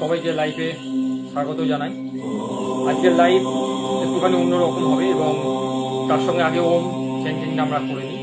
সবাইকে লাইভে স্বাগত জানাই। আজকের লাইভ একটুখানি অন্যরকম হবে এবং তার সঙ্গে আগে ওম চ্যান্টিংটা আমরা করে নিই।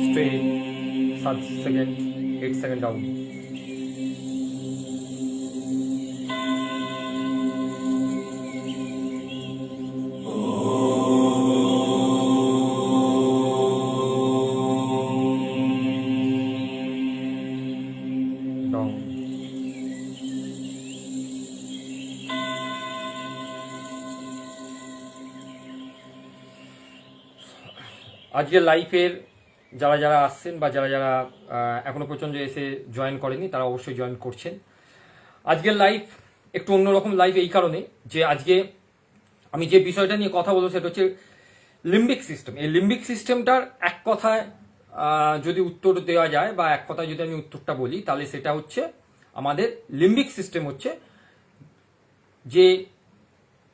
Straight 7 seconds, 8 seconds down. Down. আজকের লাইফের যারা যারা আসছেন বা যারা যারা এখনো পর্যন্ত এসে জয়েন করেনি তারা অবশ্যই জয়েন করছেন। আজকের লাইভ একটু অন্যরকম লাইভ এই কারণে যে আজকে আমি যে বিষয়টা নিয়ে কথা বলবো সেটা হচ্ছে লিম্বিক সিস্টেম। এই লিম্বিক সিস্টেমটার এক কথায় যদি উত্তর দেওয়া যায় বা এক কথায় যদি আমি উত্তরটা বলি তাহলে সেটা হচ্ছে আমাদের লিম্বিক সিস্টেম হচ্ছে যে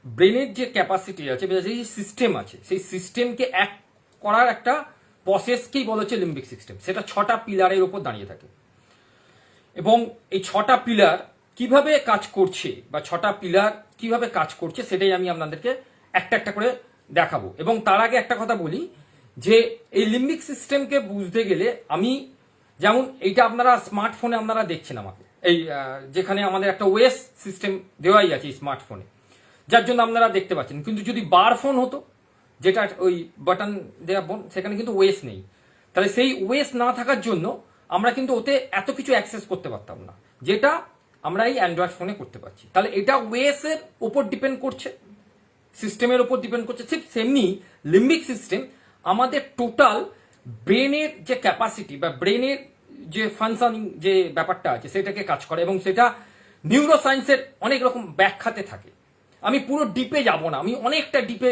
ব্রেনের যে ক্যাপাসিটি আছে যে সিস্টেম আছে সেই সিস্টেমকে এক করার একটা প্রসেসকেই বলা হচ্ছে লিম্বিক সিস্টেম। সেটা 6টা পিলারের উপর দাঁড়িয়ে থাকে এবং এই 6টা পিলার কিভাবে কাজ করছে বা 6টা পিলার কিভাবে কাজ করছে সেটাই আমি আপনাদেরকে একটা একটা করে দেখাবো। এবং তার আগে একটা কথা বলি যে এই লিম্বিক সিস্টেমকে বুঝতে গেলে আমি যেমন এইটা আপনারা স্মার্টফোনে আপনারা দেখছেন আমাকে এই যেখানে আমাদের একটা ওয়েস সিস্টেম দেওয়াই আছে স্মার্টফোনে, যার জন্য আপনারা দেখতে পাচ্ছেন। কিন্তু যদি বার ফোন হতো যেটা ওই বাটন দেওয়া ফোন সেখানে কিন্তু ওয়েস নেই, তাহলে সেই ওয়েস না থাকার জন্য আমরা কিন্তু ওতে এত কিছু অ্যাক্সেস করতে পারতাম না যেটা আমরা এই অ্যান্ড্রয়েড ফোনে করতে পারছি। তাহলে এটা ওয়েস এর উপর ডিপেন্ড করছে, সিস্টেমের উপর ডিপেন্ড করছে। ঠিক সেমনি লিম্বিক সিস্টেম আমাদের টোটাল ব্রেনের যে ক্যাপাসিটি বা ব্রেনের যে ফাংশনিং যে ব্যাপারটা আছে সেটাকে কাজ করে এবং সেটা নিউরোসায়েন্সের অনেক রকম ব্যাখ্যাতে থাকে। আমি পুরো ডিপে যাব না, আমি অনেকটা ডিপে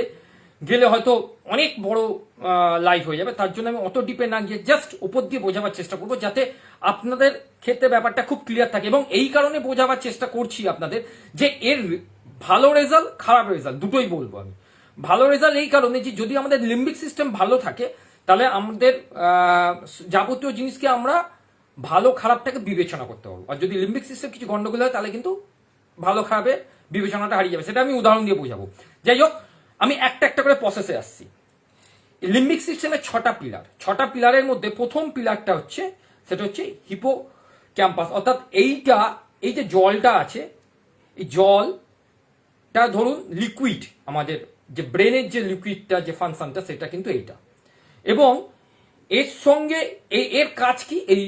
গেলে হয়তো অনেক বড় লাইভ হয়ে যাবে, তার জন্য আমি অত ডিপে না গিয়ে জাস্ট উপর দিয়ে বোঝাবার চেষ্টা করবো যাতে আপনাদের ক্ষেত্রে ব্যাপারটা খুব ক্লিয়ার থাকে। এবং এই কারণে বোঝাবার চেষ্টা করছি আপনাদের যে এর ভালো রেজাল্ট খারাপ রেজাল্ট দুটোই বলবো আমি। ভালো রেজাল্ট এই কারণে যে যদি আমাদের লিম্বিক সিস্টেম ভালো থাকে তাহলে আমাদের যাবতীয় জিনিসকে আমরা ভালো খারাপটাকে বিবেচনা করতে পারবো, আর যদি লিম্বিক সিস্টেম কিছু গন্ডগোল হয় তাহলে কিন্তু ভালো খারাপের বিবেচনাটা হারিয়ে যাবে। সেটা আমি উদাহরণ দিয়ে বোঝাবো। যাই হোক, আমি একটা একটা করে প্রসেসে আসছি। লিম্বিক সিস্টেমের 6টা পিলার, 6টা পিলারের মধ্যে প্রথম পিলারটা হচ্ছে সেটা হচ্ছে হিপো ক্যাম্পাস, অর্থাৎ এইটা এই যে জলটা আছে এই জলটা ধরুন লিকুইড, আমাদের যে ব্রেনের যে লিকুইডটা যে ফাংশনটা সেটা কিন্তু এইটা। এবং এর সঙ্গে এর কাজ কি, এই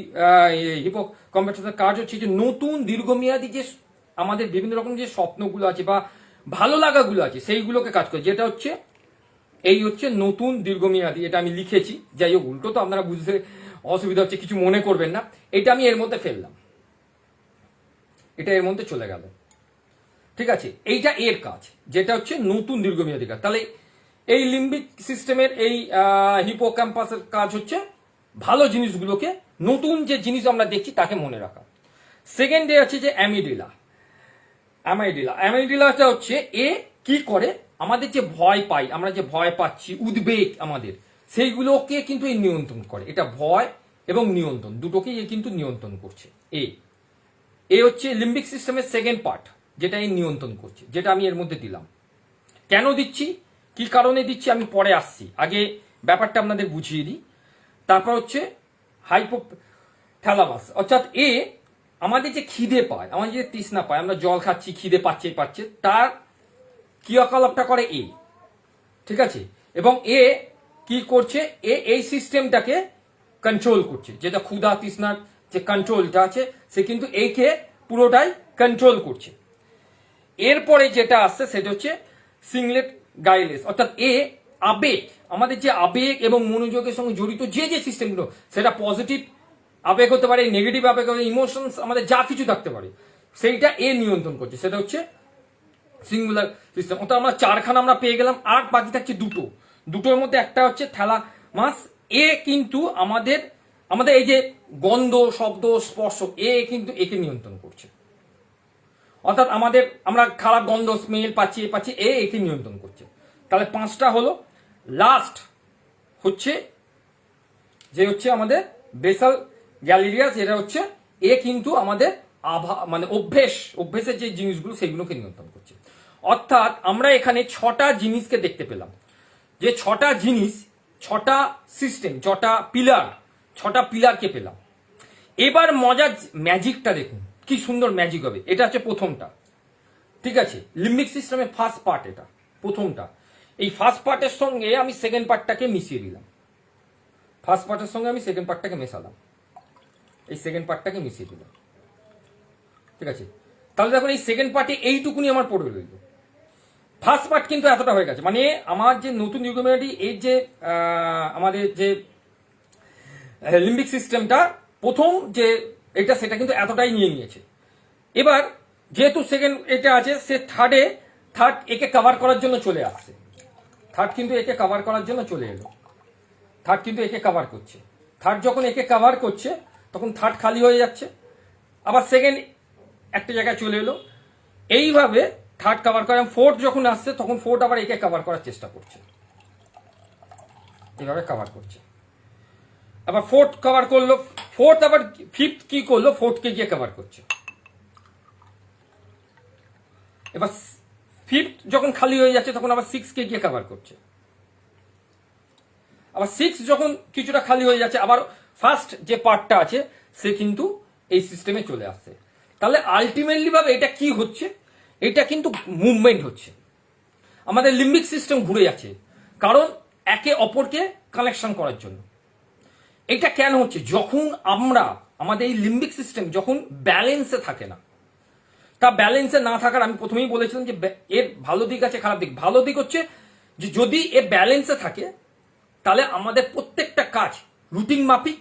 হিপো ক্যাম্পাসের কাজ হচ্ছে যে নতুন দীর্ঘমেয়াদী যে আমাদের বিভিন্ন রকম যে স্বপ্নগুলো আছে বা ভালো লাগাগুলো আছে সেইগুলোকে কাজ করে, যেটা হচ্ছে এই হচ্ছে নতুন দীর্ঘমেয়াদী। এটা আমি লিখেছি, যাই হোক উল্টো তো আপনারা বুঝতে অসুবিধা হচ্ছে, কিছু মনে করবেন না। এটা আমি এর মধ্যে ফেললাম, এটা এর মধ্যে চলে গেল, ঠিক আছে। এইটা এর কাজ যেটা হচ্ছে নতুন দীর্ঘমেয়াদী কাজ। তাহলে এই লিম্বিক সিস্টেমের এই হিপোক্যাম্পাসের কাজ হচ্ছে ভালো জিনিসগুলোকে, নতুন যে জিনিস আমরা দেখছি তাকে মনে রাখা। সেকেন্ডে আছে যে অ্যামিগডালাটা হচ্ছে এ কি করে, আমাদের যে ভয় পাই, আমরা যে ভয় পাচ্ছি, উদ্বেগ আমাদের, সেইগুলোকে কিন্তু এই নিয়ন্ত্রণ করে। এটা ভয় এবং নিয়ন্ত্রণ দুটোকেই এ কিন্তু নিয়ন্ত্রণ করছে। এ হচ্ছে লিম্বিক সিস্টেমের সেকেন্ড পার্ট যেটা এই নিয়ন্ত্রণ করছে, যেটা আমি এর মধ্যে দিলাম। কেন দিচ্ছি, কি কারণে দিচ্ছি আমি পরে আসছি, আগে ব্যাপারটা আপনাদের বুঝিয়ে দিই। তারপর হচ্ছে থ্যালামাস, অর্থাৎ এ আমাদের যে খিদে পায়, আমাদের যে তৃষ্ণা পায়, আমরা জল খাচ্ছি, খিদে পাচ্ছে, তার ক্রিয়াকলাপটা করে এ, ঠিক আছে। এবং এ কি করছে, এ এই সিস্টেমটাকে কন্ট্রোল করছে, যেটা ক্ষুধা তৃষ্ণার যে কন্ট্রোলটা আছে সে কিন্তু একে পুরোটাই কন্ট্রোল করছে। এরপরে যেটা আসছে সেটা হচ্ছে সিংলেট গাইলেস, অর্থাৎ এ আবেগ, আমাদের যে আবেগ এবং মনোযোগের সঙ্গে জড়িত যে যে সিস্টেমগুলো, সেটা পজিটিভ আবেগ হতে পারে, নেগেটিভ আবেগ হতে পারে, ইমোশনস আমাদের যা কিছু থাকতে পারে, সেইটা এ নিয়ন্ত্রণ করছে, সেটা হচ্ছে সিঙ্গুলার সিস্টেম। অর্থাৎ আমরা চারখানা আমরা পেয়ে গেলাম, আর বাকি থাকছে দুটোর মধ্যে একটা হচ্ছে থ্যালামাস। এ কিন্তু আমাদের এই যে গন্ধ, শব্দ, স্পর্শ, এ কিন্তু একে নিয়ন্ত্রণ করছে। অর্থাৎ আমরা খারাপ গন্ধ, স্মেল পাচ্ছি, একে নিয়ন্ত্রণ করছে। তাহলে 5টা হলো। লাস্ট হচ্ছে আমাদের বেসাল গ্যালিরিয়াস, এটা হচ্ছে এ কিন্তু আমাদের মানে অভ্যেসের যে জিনিসগুলো সেগুলোকে নিয়ন্ত্রণ করছে। অর্থাৎ আমরা এখানে 6টা জিনিসকে দেখতে পেলাম, যে 6টা জিনিস, 6টা সিস্টেম, 6টা পিলারকে পেলাম। এবার মজার ম্যাজিকটা দেখুন, কি সুন্দর ম্যাজিক হবে। এটা হচ্ছে প্রথমটা, ঠিক আছে, লিম্বিক সিস্টেমের ফার্স্ট পার্ট, এটা প্রথমটা। এই ফার্স্ট পার্টের সঙ্গে আমি সেকেন্ড পার্টটাকে মিশিয়ে দিলাম, ফার্স্ট পার্টের সঙ্গে আমি সেকেন্ড পার্টটাকে মেশালাম, এই সেকেন্ড পার্টটাকে মিশিয়ে দিলাম, ঠিক আছে। তাহলে দেখুন এই সেকেন্ড পার্টে এইটুকুনি আমার পড়ে রইল। ফার্স্ট পার্ট কিন্তু এতটা হয়ে গেছে, মানে আমার যে নতুন ইউগ্যামেটি, এই যে আমাদের যে লিম্বিক সিস্টেমটা প্রথম যে এটা, সেটা কিন্তু এতটাই নিয়ে নিয়েছে। এবার যেহেতু সেকেন্ড এটা আছে, সে থার্ড একে কভার করার জন্য চলে আসছে, থার্ড কিন্তু একে কভার করার জন্য চলে এলো, থার্ড কিন্তু একে কভার করছে। থার্ড যখন একে কভার করছে তখন থার্ড খালি হয়ে যাচ্ছে, আবার সেকেন্ড একটা জায়গায় চলে এলো, এইভাবে থার্ড কভার করে। ফোর্থ যখন আসছে তখন ফোর্থ আবার একে কভার করার চেষ্টা করছে, এইভাবে কভার করছে। আবার ফোর্থ কভার করলো, ফোর্থ আবার ফিফথ কি করলো, ফোর্থকে গিয়ে কভার করছে। এবার ফিফথ যখন খালি হয়ে যাচ্ছে তখন আবার 6কে গিয়ে কভার করছে। আবার 6 যখন কিছুটা খালি হয়ে যাচ্ছে, আবার ফার্স্ট যে পার্টটা আছে সে কিন্তু এই সিস্টেমে চলে আসছে। তাহলে আলটিমেটলি ভাবে এটা কি হচ্ছে, এটা কিন্তু মুভমেন্ট হচ্ছে, আমাদের লিম্বিক সিস্টেম ঘুরে যাচ্ছে, কারণ একে অপরকে কানেকশন করার জন্য। এটা কেন হচ্ছে, যখন আমাদের এই লিম্বিক সিস্টেম যখন ব্যালেন্সে থাকে না, তা ব্যালেন্সে না থাকার, আমি প্রথমেই বলেছিলাম যে এর ভালো দিক আছে, খারাপ দিক। ভালো দিক হচ্ছে যে যদি এ ব্যালেন্সে থাকে তাহলে আমাদের প্রত্যেকটা কাজ রুটিন মাফিক,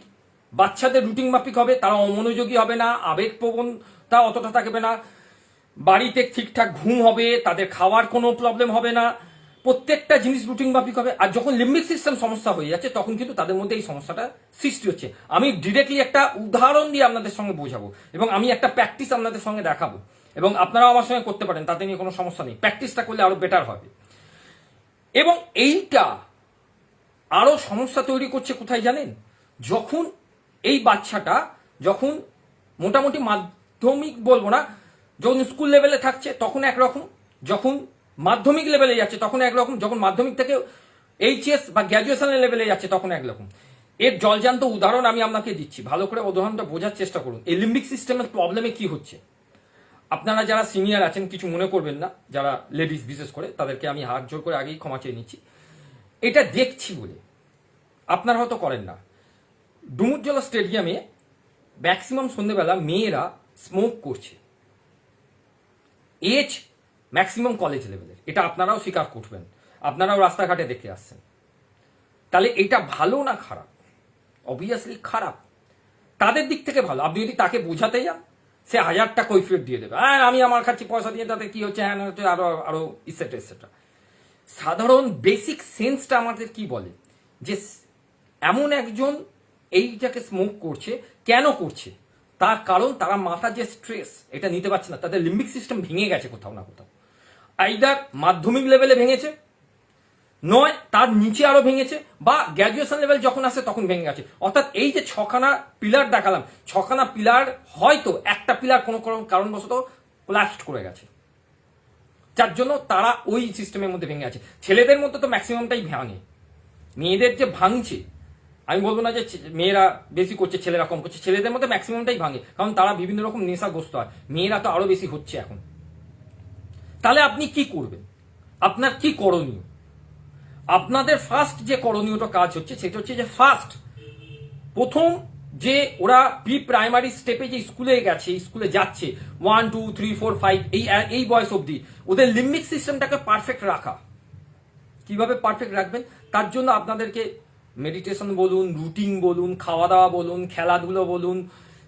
বাচ্চাদের রুটিন মাফিক হবে, তারা অমনোযোগী হবে না, আবেগপ্রবণতা অতটা থাকবে না, বাড়িতে ঠিকঠাক ঘুম হবে, তাদের খাওয়ার কোনো প্রবলেম হবে না, প্রত্যেকটা জিনিস রুটিন মাফিক হবে। আর যখন লিম্বিক সিস্টেম সমস্যা হয়ে যাচ্ছে তখন কিন্তু তাদের মধ্যে এই সমস্যাটা সৃষ্টি হচ্ছে। আমি ডিরেক্টলি একটা উদাহরণ দিয়ে আপনাদের সঙ্গে বোঝাবো, এবং আমি একটা প্র্যাকটিস আপনাদের সঙ্গে দেখাবো, এবং আপনারাও আমার সঙ্গে করতে পারেন, তাতে নিয়ে কোনো সমস্যা নেই। প্র্যাকটিসটা করলে আরো বেটার হবে। এবং এইটা আরো সমস্যা তৈরি করছে কোথায় জানেন, যখন এই বাচ্চাটা যখন মোটামুটি মাধ্যমিক বলবো না, যখন স্কুল লেভেলে থাকছে তখন একরকম, যখন মাধ্যমিক লেভেলে যাচ্ছে তখন একরকম, যখন মাধ্যমিক থেকে এইচএস বা গ্র্যাজুয়েশনের লেভেলে যাচ্ছে তখন একরকম। এর জলজান্ত উদাহরণ আমি আপনাকে দিচ্ছি, ভালো করে উদাহরণটা বোঝার চেষ্টা করুন। এই লিম্বিক সিস্টেমের প্রবলেমে কি হচ্ছে, আপনারা যারা সিনিয়র আছেন কিছু মনে করবেন না, যারা লেডিস বিশেষ করে তাদেরকে আমি হাত জোর করে আগেই ক্ষমা চেয়ে নিচ্ছি। এটা দেখছি বলে আপনারা হয়তো করেন না। ডুমুরজলা স্টেডিয়ামে ম্যাক্সিমাম সন্ধ্যেবেলা মেয়েরা স্মোক করছে, এজ ম্যাক্সিমাম কলেজ লেভেলের, এটা আপনারাও স্বীকার করবেন, আপনারাও রাস্তাঘাটে দেখে আসছেন। তাহলে এটা ভালো না খারাপ? অবভিয়াসলি খারাপ। তাদের দিক থেকে ভালো, আপনি যদি তাকে বোঝাতে যান সে 1000টা কৈফিয়ত দিয়ে দেবে, হ্যাঁ আমি আমার খাচ্ছি পয়সা দিয়ে, তাতে কি হচ্ছে, হ্যাঁ হচ্ছে, আরো ইসেট্রা ইসেট্রা। সাধারণ বেসিক সেন্সটা আমাদের কি বলে যে এমন একজন এইটাকে স্মোক করছে, কেন করছে, তার কারণ তারা মাথার যে স্ট্রেস এটা নিতে পারছে না, তাদের লিম্বিক সিস্টেম ভেঙে গেছে কোথাও না কোথাও। আইদার মাধ্যমিক লেভেলে ভেঙেছে, নয় তার নিচে আরো ভেঙেছে, বা গ্র্যাজুয়েশন লেভেল যখন আসে তখন ভেঙে গেছে। অর্থাৎ এই যে 6খানা পিলার দেখালাম, 6খানা পিলার হয়তো একটা পিলার কোনো কারণবশত কোলাপস করে গেছে, যার জন্য তারা ওই সিস্টেমের মধ্যে ভেঙে আছে। ছেলেদের মধ্যে তো ম্যাক্সিমামটাই ভাঙে, মেয়েদের যে ভাঙছে আমি বলবো না যে মেয়েরা বেশি করছে ছেলেরা কম করছে, ছেলেদের মধ্যে ম্যাক্সিমামটাই ভাঙে, কারণ তারা বিভিন্ন রকম নেশাগ্রস্ত হয়। মেয়েরা তো আরো বেশি হচ্ছে এখন। তাহলে আপনি কি করবেন? আপনার কি করণীয়? আপনাদের ফার্স্ট যে করণীয়টা কাজ হচ্ছে সেটা হচ্ছে যে প্রথম যে ওরা প্রি প্রাইমারি স্টেপে যে স্কুলে গেছে, স্কুলে যাচ্ছে 1 2 3 4 5 এই বয়স অবধি, ওদের লিম্বিক সিস্টেমটাকে পারফেক্ট রাখা। কিভাবে পারফেক্ট রাখবেন? তার জন্য আপনাদেরকে মেডিটেশন বলুন, রুটিন বলুন, খাওয়া দাওয়া বলুন, খেলাধুলো বলুন,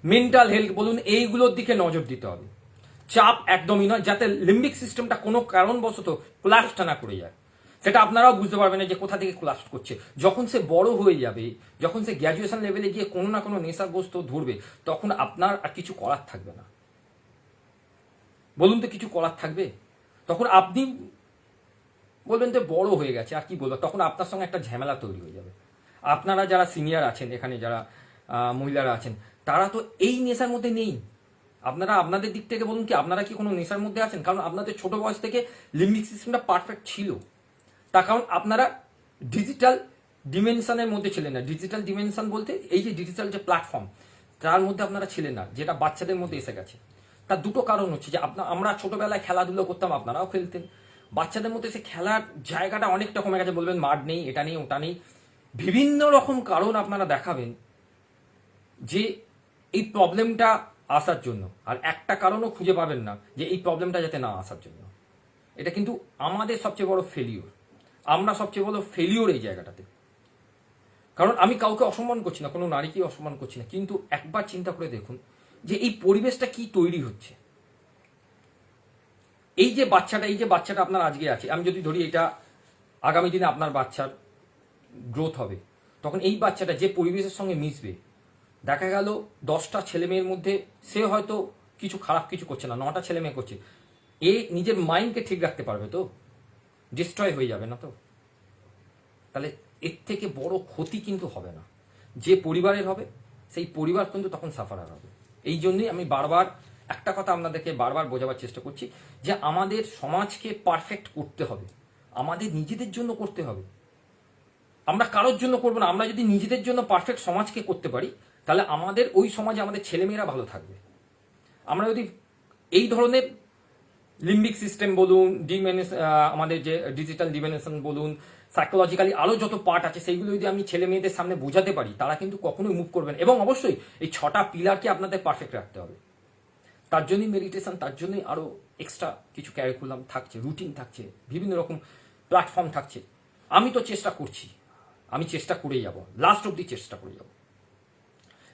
মেন্টাল হেলথ বলুন, এইগুলোর দিকে নজর দিতে হবে। চাপ একদমই নয়, যাতে লিম্বিক সিস্টেমটা কোনো কারণবশত কোলাপসটা না করে যায়। সেটা আপনারাও বুঝতে পারবেন না যে কোথা থেকে কোলাপস করছে। যখন সে বড় হয়ে যাবে, যখন সে গ্র্যাজুয়েশন লেভেলে গিয়ে কোনো না কোনো নেশাগ্রস্ত ধরবে, তখন আপনার আর কিছু করার থাকবে না। বলুন তো, কিছু করার থাকবে? তখন আপনি বলবেন যে বড় হয়ে গেছে, আর কি বলবো, তখন আপনার সঙ্গে একটা ঝামেলা তৈরি হয়ে যাবে। আপনারা যারা সিনিয়র আছেন, এখানে যারা মহিলারা আছেন, তারা তো এই নেশার মধ্যে নেই। আপনারা আপনাদের দিক থেকে বলুন, কি আপনারা কি কোনো নেশার মধ্যে আছেন? কারণ আপনাদের ছোট বয়স থেকে লিম্বিক সিস্টেমটা পারফেক্ট ছিল। তার কারণ আপনারা ডিজিটাল ডিমেনশনের মধ্যে ছিলেন না। ডিজিটাল ডিমেনশন বলতে এই যে ডিজিটাল যে প্ল্যাটফর্ম, তার মধ্যে আপনারা ছিলেন না, যেটা বাচ্চাদের মধ্যে এসে গেছে। তার দুটো কারণ হচ্ছে যে আমরা ছোটবেলায় খেলাধুলো করতাম, আপনারাও খেলতেন। বাচ্চাদের মধ্যে সে খেলার জায়গাটা অনেকটা কমে গেছে। বলবেন মাঠ নেই, এটা নেই, ওটা নেই, বিভিন্ন রকম কারণ আপনারা দেখাবেন যে এই প্রবলেমটা আসার জন্য। আর একটা কারণও খুঁজে পাবেন না যে এই প্রবলেমটা যাতে না আসার জন্য। এটা কিন্তু আমাদের সবচেয়ে বড় ফেলিওর। আমরা সবচেয়ে বড় ফেলিওর এই জায়গাটাতে। কারণ আমি কাউকে অসম্মান করছি না, কোনো নারীকেই অসম্মান করছি না, কিন্তু একবার চিন্তা করে দেখুন যে এই পরিবেশটা কি তৈরি হচ্ছে। এই যে বাচ্চাটা আপনার আজকে আছে, আমি যদি ধরি এটা আগামী দিনে আপনার বাচ্চার গ্রোথ হবে, তখন এই বাচ্চাটা যে পরিবেশের সঙ্গে মিশবে, দেখা গেল 10টা ছেলে মেয়ের মধ্যে সে হয়তো কিছু খারাপ কিছু করছে না, 9টা ছেলে মেয়ে করছে। এ নিজের মাইন্ডকে ঠিক রাখতে পারবে তো? ডিস্ট্রয় হয়ে যাবে না তো? তাহলে এর থেকে বড় ক্ষতি কিন্তু হবে না। যে পরিবারের হবে, সেই পরিবার কিন্তু তখন সাফারার হবে। এই জন্যই আমি বারবার একটা কথা আপনাদেরকে বারবার বোঝাবার চেষ্টা করছি যে আমাদের সমাজকে পারফেক্ট করতে হবে, আমাদের নিজেদের জন্য করতে হবে। আমরা কারোর জন্য করবো না। আমরা যদি নিজেদের জন্য পারফেক্ট সমাজকে করতে পারি, তাহলে আমাদের ওই সমাজে আমাদের ছেলেমেয়েরা ভালো থাকবে। আমরা যদি এই ধরনের লিম্বিক সিস্টেম বলুন, আমাদের যে ডিজিটাল ডিমেনশন বলুন, সাইকোলজিক্যালি আরও যত পার্ট আছে, সেইগুলো যদি আমি ছেলে মেয়েদের সামনে বোঝাতে পারি, তারা কিন্তু কখনোই মুভ করবেন। এবং অবশ্যই এই 6টা পিলারকে আপনাদের পারফেক্ট রাখতে হবে। তার জন্যই মেডিটেশন, তার জন্যই আরও এক্সট্রা কিছু ক্যারিকুলাম থাকছে, রুটিন থাকছে, বিভিন্ন রকম প্ল্যাটফর্ম থাকছে। আমি তো চেষ্টা করছি, আমি চেষ্টা করেই যাব, লাস্ট অব্দি চেষ্টা করে যাব।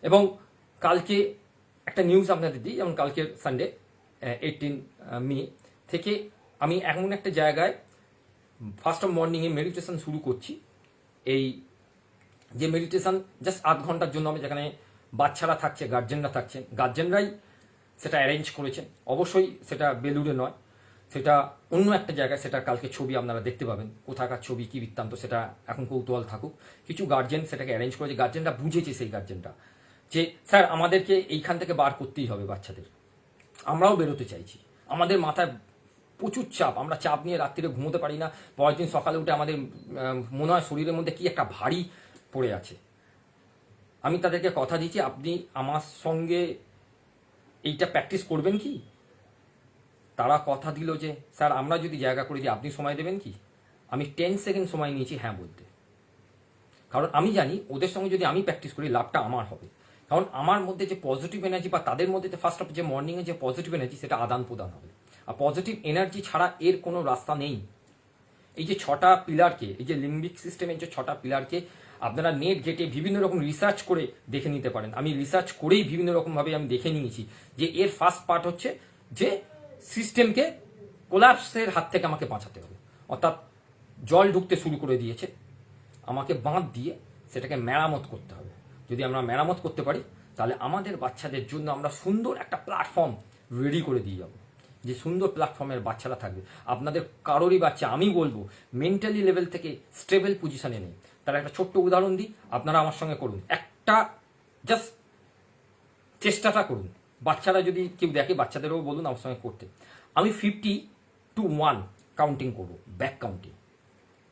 এবং কালকে একটা নিউজ আপনাদের দিই, যেমন কালকের সানডে 18 মে থেকে আমি এমন একটা জায়গায় ফার্স্ট অফ মর্নিংয়ে মেডিটেশন শুরু করছি। এই যে মেডিটেশন জাস্ট 8 ঘন্টার জন্য হবে, যেখানে বাচ্চারা থাকছে, গার্জেনরা থাকছেন, গার্জেনরাই সেটা অ্যারেঞ্জ করেছেন। অবশ্যই সেটা বেলুড়ে নয়, সেটা অন্য একটা জায়গায়। সেটা কালকে ছবি আপনারা দেখতে পাবেন, কোথাকার ছবি, কি বৃত্তান্ত, সেটা এখন কৌতূহল থাকুক। কিছু গার্জেন সেটাকে অ্যারেঞ্জ করেছে, গার্জেনরা বুঝেছে, সেই গার্জেনটা যে স্যার আমাদেরকে এইখান থেকে বার করতেই হবে বাচ্চাদের। আমরাও বেরোতে চাইছি, আমাদের মাথায় প্রচুর চাপ, আমরা চাপ নিয়ে রাত্রিরে ঘুমোতে পারি না। পরের দিন সকালে উঠে আমাদের মনে হয় শরীরের মধ্যে কি একটা ভারী পড়ে আছে। আমি তাদেরকে কথা দিচ্ছি, আপনি আমার সঙ্গে এইটা প্র্যাকটিস করবেন কি? তারা কথা দিল যে স্যার আমরা যদি জায়গা করে দিই, আপনি সময় দেবেন কি? আমি 10 সেকেন্ড সময় নিয়েছি হ্যাঁ বলতে। কারণ আমি জানি ওদের সঙ্গে যদি আমি প্র্যাকটিস করি, লাভটা আমার হবে। কারণ আমার মধ্যে যে পজিটিভ এনার্জি, বা তাদের মধ্যে ফার্স্ট অফ যে মর্নিংয়ে যে পজিটিভ এনার্জি, সেটা আদান প্রদান হবে। আর পজিটিভ এনার্জি ছাড়া এর কোনো রাস্তা নেই। এই যে 6টা পিলারকে, এই যে লিম্বিক সিস্টেমের যে 6টা পিলারকে আপনারা নেট ঘেটে বিভিন্ন রকম রিসার্চ করে দেখে নিতে পারেন। আমি রিসার্চ করেই বিভিন্ন রকমভাবে আমি দেখে নিয়েছি যে এর ফার্স্ট পার্ট হচ্ছে যে সিস্টেমকে কোলাপসের হাত থেকে আমাকে বাঁচাতে হবে। অর্থাৎ জল ঢুকতে শুরু করে দিয়েছে, আমাকে বাঁধ দিয়ে সেটাকে মেরামত করতে হবে। যদি আমরা মেরামত করতে পারি, তাহলে আমাদের বাচ্চাদের জন্য আমরা সুন্দর একটা প্ল্যাটফর্ম রেডি করে দিয়ে যাবো, যে সুন্দর প্ল্যাটফর্মের বাচ্চারা থাকবে। আপনাদের কারোরই বাচ্চা আমি বলবো মেন্টালি লেভেল থেকে স্টেবল পজিশনে নেই। তার একটা ছোট্ট উদাহরণ দিই, আপনারা আমার সঙ্গে করুন, একটা জাস্ট চেষ্টাটা করুন। বাচ্চারা যদি কেউ দেখে, বাচ্চাদেরও বলুন আমার সঙ্গে করতে। আমি 50 to 1 কাউন্টিং করবো, ব্যাক কাউন্টিং।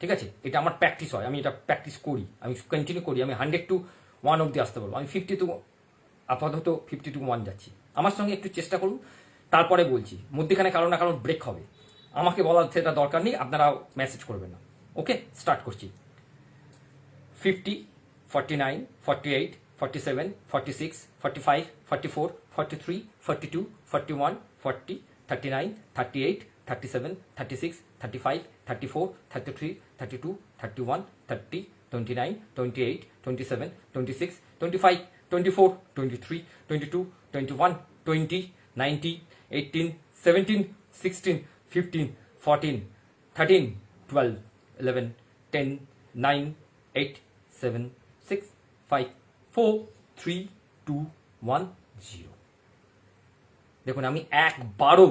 ঠিক আছে, এটা আমার প্র্যাকটিস হয়, আমি এটা প্র্যাকটিস করি, আমি কন্টিনিউ করি। আমি 100 to 1 অব্দি আসতে পারবো। আমি 50 to আপাতত 50 to 1 যাচ্ছি। আমার সঙ্গে একটু চেষ্টা করুন, তারপরে বলছি। মধ্যেখানে কারো না কারো ব্রেক হবে, আমাকে বলার সেটা দরকার নেই, আপনারা মেসেজ করবেন না। ওকে, স্টার্ট করছি। 50, 49, 48, 47, 46, 45, 44, 43, 42, 41, 40, 39, 38, 37, 36, 35, 34, 33, 32, 31, 30, 29, 28, 27, 26, 25, 24, 23, 22, 21, 20, 19, 18, 17, 16, 15, 14, 13, 12, 11, 10, 9, 8, 7, 6, 5, 4, 3, 2, 1, 0। দেখুন, আমি একবারও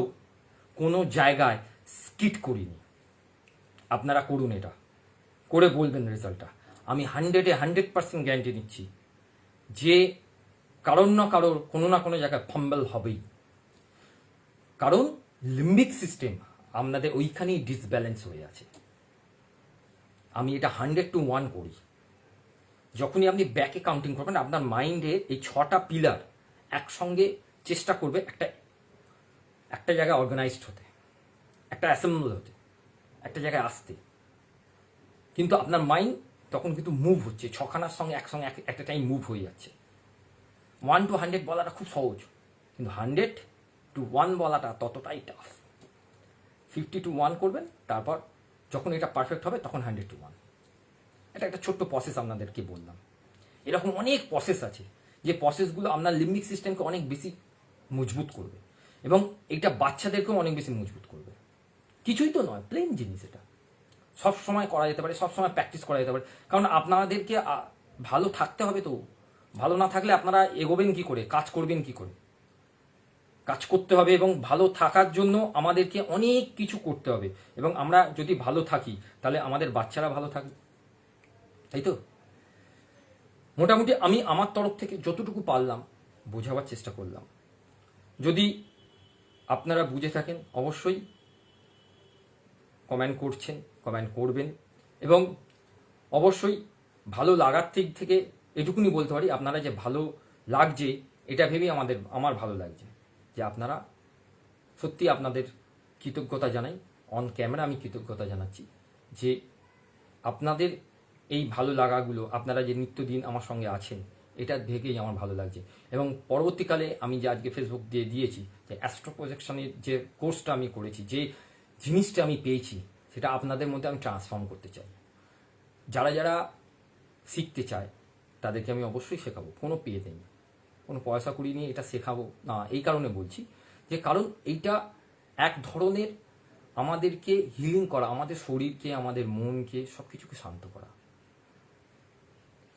কোনো জায়গায় স্কিট করিনি। আপনারা করুন, এটা করে বলবেন রেজাল্টটা। আমি 100% গ্যারান্টি নিচ্ছি যে কারোর না কারোর কোনো না কোনো জায়গায় ফাম্বল হবেই। কারণ লিম্বিক সিস্টেম আপনাদের ওইখানেই ডিসব্যালেন্স হয়ে আছে। আমি এটা 100 to 1 করি। যখনই আপনি ব্যাকে কাউন্টিং করবেন, আপনার মাইন্ডে এই 6টা পিলার একসঙ্গে চেষ্টা করবে একটা জায়গায় অর্গানাইজড হতে, একটা অ্যাসেম্বল হতে, একটা জায়গায় আসতে। কিন্তু আপনার মাইন্ড তখন কিন্তু মুভ হচ্ছে, 6খানার সঙ্গে একসঙ্গে একটা টাইম মুভ হয়ে যাচ্ছে। 1 to 100 বলাটা খুব সহজ, কিন্তু 100 to 1 বলাটা ততটাই টাফ। 50 to 1 করবেন, তারপর যখন এটা পারফেক্ট হবে তখন 100 to 1। এটা একটা ছোট্ট প্রসেস আপনাদেরকে বললাম। এরকম অনেক প্রসেস আছে যে প্রসেসগুলো আপনার লিম্বিক সিস্টেমকে অনেক বেশি মজবুত করবে, এবং এটা বাচ্চাদেরকেও অনেক বেশি মজবুত করবে। কিছুই তো নয়, প্লেন জিনিস। এটা সব সময় করা যেতে পারে, সব সময় প্র্যাকটিস করা যেতে পারে। কারণ আপনাদেরকে ভালো থাকতে হবে, তো ভালো না থাকলে আপনারা এগোবেন কি করে, কাজ করবেন কি করে? কাজ করতে হবে, এবং ভালো থাকার জন্য আমাদেরকে অনেক কিছু করতে হবে। এবং আমরা যদি ভালো থাকি তাহলে আমাদের বাচ্চারা ভালো থাকবে, তাই তো? মোটামুটি আমি আমার তরফ থেকে যতটুকু পারলাম বোঝাবার চেষ্টা করলাম। যদি আপনারা বুঝে থাকেন অবশ্যই কমেন্ট করছেন, কমেন্ট করবেন। এবং অবশ্যই ভালো লাগার দিক থেকে এটুকুনি বলতে পারি, আপনারা যে ভালো লাগছে এটা ভেবেই আমার ভালো লাগছে, যে আপনারা সত্যি আপনাদের কৃতজ্ঞতা জানাই। অন ক্যামেরা আমি কৃতজ্ঞতা জানাচ্ছি যে আপনাদের এই ভালো লাগাগুলো, আপনারা যে নিত্যদিন আমার সঙ্গে আছেন, এটা ভেবেই আমার ভালো লাগছে। এবং পরবর্তীকালে আমি যে আজকে ফেসবুক দিয়ে দিয়েছি যে অ্যাস্ট্রো প্রজেকশনের যে কোর্সটা আমি করেছি, যে জিনিসটা আমি পেয়েছি, সেটা আপনাদের মধ্যে আমি ট্রান্সফর্ম করতে চাই। যারা যারা শিখতে চায় তাদেরকে আমি অবশ্যই শেখাবো, কোনো পেয়ে নেই, কোনো পয়সা কুড়ি নিয়ে এটা শেখাবো না। এই কারণে বলছি যে কারণ এইটা এক ধরনের আমাদেরকে হিলিং করা, আমাদের শরীরকে, আমাদের মনকে, সব কিছুকে শান্ত করা।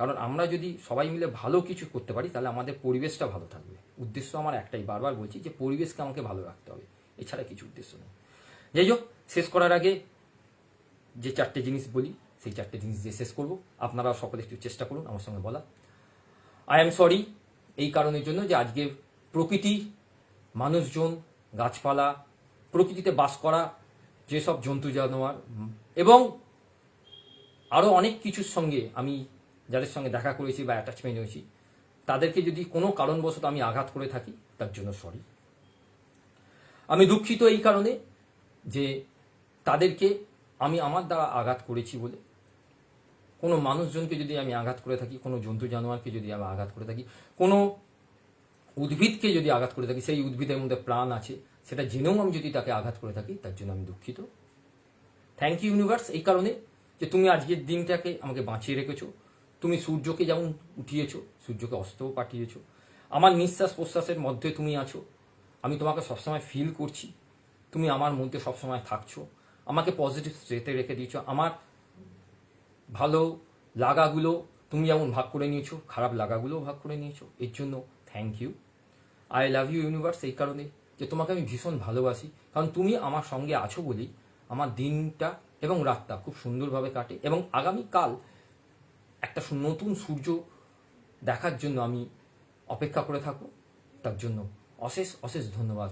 কারণ আমরা যদি সবাই মিলে ভালো কিছু করতে পারি তাহলে আমাদের পরিবেশটা ভালো থাকবে। উদ্দেশ্য আমার একটাই, বারবার বলছি, যে পরিবেশকে আমাকে ভালো রাখতে হবে, এছাড়া কিছু উদ্দেশ্য নেই। যাই হোক, শেষ করার আগে যে 4টে জিনিস বলি, সেই 4টে জিনিস দিয়ে শেষ করব। আপনারা সকলে একটু চেষ্টা করুন আমার সঙ্গে বলা। আই এম সরি এই কারণের জন্য যে আজকে প্রকৃতি, মানুষজন, গাছপালা, প্রকৃতিতে বাস করা যেসব জন্তু জানোয়ার এবং আরও অনেক কিছুর সঙ্গে আমি যাদের সঙ্গে দেখা করেছি বা অ্যাটাচমেন্ট হয়েছি, তাদেরকে যদি কোনো কারণবশত আমি আঘাত করে থাকি তার জন্য সরি। আমি দুঃখিত এই কারণে যে তাদেরকে আমি আমার দ্বারা আঘাত করেছি বলে। কোনো মানুষজনকে যদি আমি আঘাত করে থাকি, কোনো জন্তু জানোয়ারকে যদি আমি আঘাত করে থাকি, কোনো উদ্ভিদকে যদি আঘাত করে থাকি, সেই উদ্ভিদের মধ্যে প্রাণ আছে সেটা জেনেও আমি যদি তাকে আঘাত করে থাকি, তার জন্য আমি দুঃখিত। থ্যাংক ইউ ইউনিভার্স এই কারণে যে তুমি আজকের দিনটাকে আমাকে বাঁচিয়ে রেখেছো। তুমি সূর্যকে যেমন উঠিয়েছো, সূর্যকে অস্তও পাঠিয়েছো। আমার নিঃশ্বাস প্রশ্বাসের মধ্যে তুমি আছো, আমি তোমাকে সবসময় ফিল করছি। তুমি আমার মধ্যে সবসময় থাকছো, আমাকে পজিটিভ স্টেটে রেখে দিয়েছো। আমার ভালো লাগাগুলো তুমি যেমন ভাগ করে নিয়েছো, খারাপ লাগাগুলোও ভাগ করে নিয়েছো। এর জন্য thank you. I love you universe এই কারণে যে তোমাকে আমি ভীষণ ভালোবাসি। কারণ তুমি আমার সঙ্গে আছো বলেই আমার দিনটা এবং রাতটা খুব সুন্দরভাবে কাটে, এবং আগামীকাল একটা নতুন সূর্য দেখার জন্য আমি অপেক্ষা করে থাকবো। তার জন্য অশেষ অশেষ ধন্যবাদ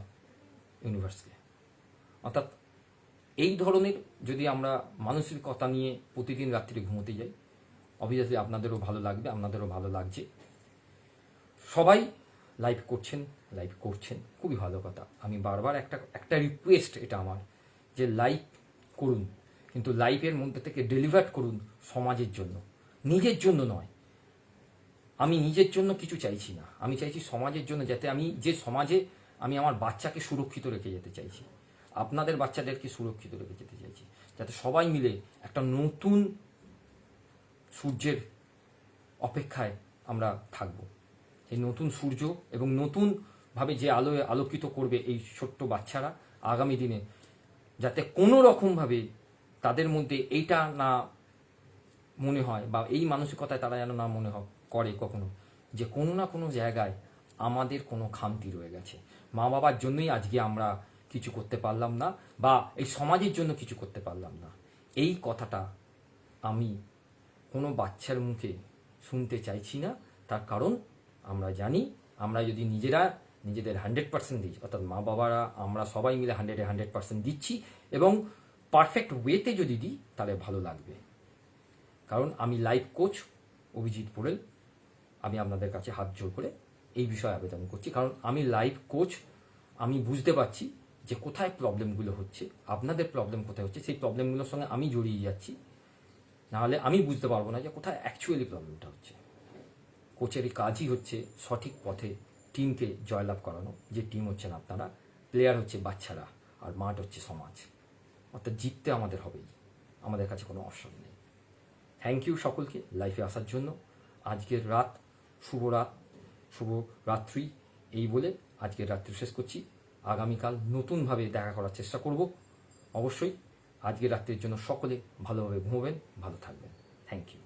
ইউনিভার্সকে। অর্থাৎ এই ধরনের যদি আমরা মানসিকতা নিয়ে প্রতিদিন রাত্রে ঘুমোতে যাই, অবভিয়াসলি আপনাদেরও ভালো লাগবে, আপনাদেরও ভালো লাগছে। সবাই লাইভ করছেন, খুবই ভালো কথা। আমি বারবার একটা রিকোয়েস্ট এটা আমার, যে লাইভ করুন, কিন্তু লাইভের মধ্যে থেকে ডেলিভার করুন সমাজের জন্য, নিজের জন্য নয়। আমি নিজের জন্য কিছু চাইছি না, আমি চাইছি সমাজের জন্য, যাতে আমি যে সমাজে আমি আমার বাচ্চাকে সুরক্ষিত রেখে যেতে চাইছি, আপনাদের বাচ্চাদেরকে সুরক্ষিত রেখে যেতে চাইছি, যাতে সবাই মিলে একটা নতুন সূর্যের অপেক্ষায় আমরা থাকব। এই নতুন সূর্য এবং নতুনভাবে যে আলোয় আলোকিত করবে এই ছোট্ট বাচ্চারা আগামী দিনে, যাতে কোনো রকমভাবে তাদের মধ্যে এইটা না মনে হয়, বা এই মানসিকতায় তারা যেন না মনে করে কখনো, যে কোনো না কোনো জায়গায় আমাদের কোনো খামতি রয়ে গেছে, মা বাবার জন্যই আজকে আমরা কিছু করতে পারলাম না, বা এই সমাজের জন্য কিছু করতে পারলাম না। এই কথাটা আমি কোনো বাচ্চার মুখে শুনতে চাইছি না। তার কারণ আমরা জানি, আমরা যদি নিজেদের 100% দিই, অর্থাৎ মা বাবারা আমরা সবাই মিলে 100% দিচ্ছি, এবং পারফেক্ট ওয়েতে যদি দিই তাহলে ভালো লাগবে। কারণ আমি লাইফ কোচ অভিজিৎ পোড়েল, আমি আপনাদের কাছে হাত জোর করে এই বিষয়ে আবেদন করছি। কারণ আমি লাইফ কোচ, আমি বুঝতে পারছি যে কোথায় প্রবলেমগুলো হচ্ছে, আপনাদের প্রবলেম কোথায় হচ্ছে, সেই প্রবলেমগুলোর সঙ্গে আমি জড়িয়ে যাচ্ছি। নাহলে আমি বুঝতে পারবো না যে কোথায় অ্যাকচুয়ালি প্রবলেমটা হচ্ছে। কোচের এই কাজই হচ্ছে সঠিক পথে টিমকে জয়লাভ করানো, যে টিম হচ্ছেন আপনারা, প্লেয়ার হচ্ছে বাচ্চারা, আর মাঠ হচ্ছে সমাজ। অর্থাৎ জিততে আমাদের হবেই, আমাদের কাছে কোনো অপশন নেই। থ্যাংক ইউ সকলকে লাইফে আসার জন্য। আজকের রাত শুভ রাত্রি এই বলে আজকের রাত্রি শেষ করছি। আগামীকাল নতুনভাবে দেখা করার চেষ্টা করব। অবশ্যই আজকের রাত্রির জন্য সকলে ভালোভাবে ঘুমোবেন, ভালো থাকবেন। Thank you.